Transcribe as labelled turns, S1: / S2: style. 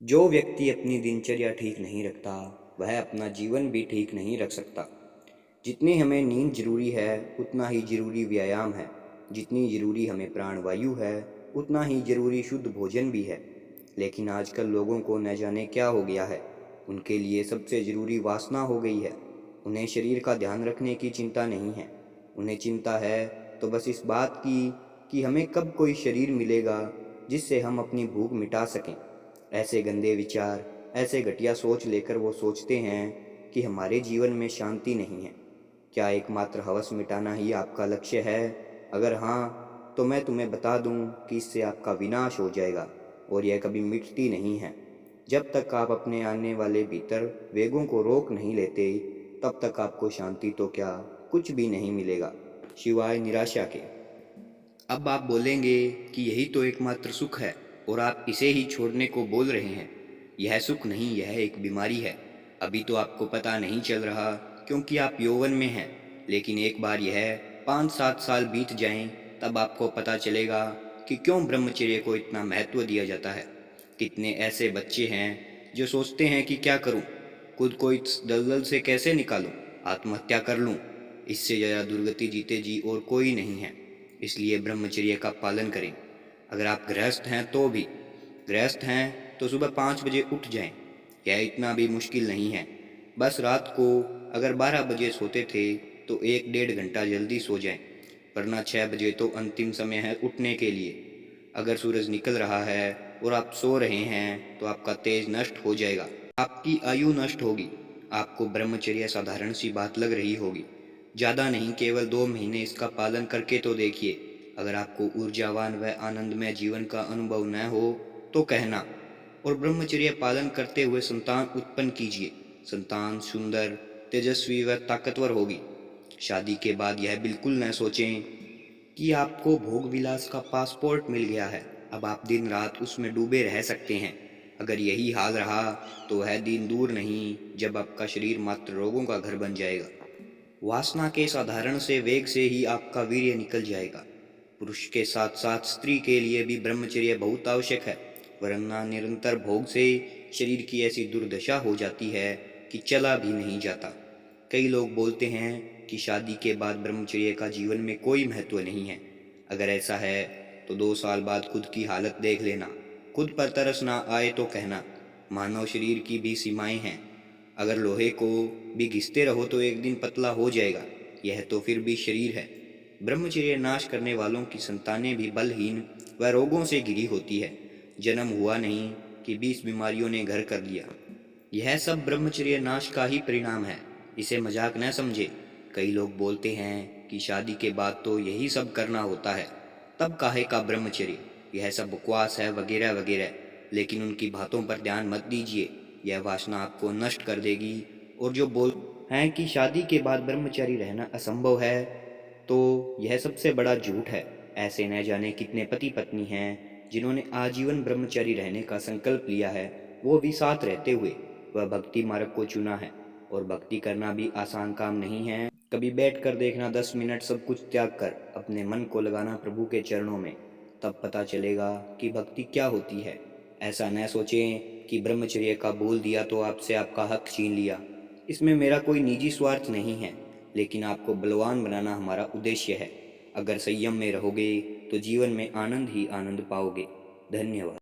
S1: जो व्यक्ति अपनी दिनचर्या ठीक नहीं रखता वह अपना जीवन भी ठीक नहीं रख सकता। जितनी हमें नींद जरूरी है उतना ही जरूरी व्यायाम है। जितनी जरूरी हमें प्राणवायु है उतना ही जरूरी शुद्ध भोजन भी है। लेकिन आजकल लोगों को न जाने क्या हो गया है, उनके लिए सबसे जरूरी वासना हो गई है। उन्हें शरीर का ध्यान रखने की चिंता नहीं है। उन्हें चिंता है तो बस इस बात की कि हमें कब कोई शरीर मिलेगा जिससे हम अपनी भूख मिटा सकें। ऐसे गंदे विचार, ऐसे घटिया सोच लेकर वो सोचते हैं कि हमारे जीवन में शांति नहीं है। क्या एकमात्र हवस मिटाना ही आपका लक्ष्य है? अगर हाँ, तो मैं तुम्हें बता दूं कि इससे आपका विनाश हो जाएगा और यह कभी मिटती नहीं है। जब तक आप अपने आने वाले भीतर वेगों को रोक नहीं लेते, तब तक आपको शांति तो क्या, कुछ भी नहीं मिलेगा सिवाय निराशा के। अब आप बोलेंगे कि यही तो एकमात्र सुख है और आप इसे ही छोड़ने को बोल रहे हैं। यह सुख नहीं, यह एक बीमारी है। अभी तो आपको पता नहीं चल रहा क्योंकि आप यौवन में हैं, लेकिन एक बार यह 5-7 साल बीत जाएं तब आपको पता चलेगा कि क्यों ब्रह्मचर्य को इतना महत्व दिया जाता है। कितने ऐसे बच्चे हैं जो सोचते हैं कि क्या करूं, खुद को इस दलदल से कैसे निकालूं, आत्महत्या कर लूं। इससे ज़्यादा दुर्गति जीते जी और कोई नहीं है। इसलिए ब्रह्मचर्य का पालन करें। अगर आप गृहस्थ हैं तो सुबह 5 बजे उठ जाएं। यह इतना भी मुश्किल नहीं है। बस रात को अगर 12 बजे सोते थे तो 1-1.5 घंटा जल्दी सो जाएं, वरना 6 बजे तो अंतिम समय है उठने के लिए। अगर सूरज निकल रहा है और आप सो रहे हैं तो आपका तेज नष्ट हो जाएगा, आपकी आयु नष्ट होगी। आपको ब्रह्मचर्य साधारण सी बात लग रही होगी। ज़्यादा नहीं, केवल 2 महीने इसका पालन करके तो देखिए। अगर आपको ऊर्जावान व आनंदमय जीवन का अनुभव न हो तो कहना। और ब्रह्मचर्य पालन करते हुए संतान उत्पन्न कीजिए। संतान सुंदर, तेजस्वी व ताकतवर होगी। शादी के बाद यह बिल्कुल न सोचें कि आपको भोग विलास का पासपोर्ट मिल गया है, अब आप दिन रात उसमें डूबे रह सकते हैं। अगर यही हाल रहा तो वह दिन दूर नहीं जब आपका शरीर मात्र रोगों का घर बन जाएगा। वासना के साधारण से वेग से ही आपका वीर्य निकल जाएगा। पुरुष के साथ साथ स्त्री के लिए भी ब्रह्मचर्य बहुत आवश्यक है, वरना निरंतर भोग से शरीर की ऐसी दुर्दशा हो जाती है कि चला भी नहीं जाता। कई लोग बोलते हैं कि शादी के बाद ब्रह्मचर्य का जीवन में कोई महत्व नहीं है। अगर ऐसा है तो 2 साल बाद खुद की हालत देख लेना। खुद पर तरस ना आए तो कहना। मानव शरीर की भी सीमाएं हैं। अगर लोहे को भी घिसते रहो तो एक दिन पतला हो जाएगा। यह तो फिर भी शरीर है। ब्रह्मचर्य नाश करने वालों की संतानें भी बलहीन व रोगों से घिरी होती है। जन्म हुआ नहीं कि 20 बीमारियों ने घर कर लिया। यह सब ब्रह्मचर्य नाश का ही परिणाम है। इसे मजाक न समझे। कई लोग बोलते हैं कि शादी के बाद तो यही सब करना होता है, तब काहे का ब्रह्मचर्य, यह सब बकवास है वगैरह वगैरह। लेकिन उनकी बातों पर ध्यान मत दीजिए, यह वासना आपको नष्ट कर देगी। और जो बोल हैं कि शादी के बाद ब्रह्मचारी रहना असंभव है, तो यह सबसे बड़ा झूठ है। ऐसे न जाने कितने पति पत्नी हैं जिन्होंने आजीवन ब्रह्मचारी रहने का संकल्प लिया है, वो भी साथ रहते हुए वह भक्ति मार्ग को चुना है। और भक्ति करना भी आसान काम नहीं है। कभी बैठ कर देखना 10 मिनट सब कुछ त्याग कर अपने मन को लगाना प्रभु के चरणों में, तब पता चलेगा कि भक्ति क्या होती है। ऐसा न सोचें कि ब्रह्मचर्य का बोल दिया तो आपसे आपका हक छीन लिया। इसमें मेरा कोई निजी स्वार्थ नहीं है, लेकिन आपको बलवान बनाना हमारा उद्देश्य है। अगर संयम में रहोगे तो जीवन में आनंद ही आनंद पाओगे। धन्यवाद।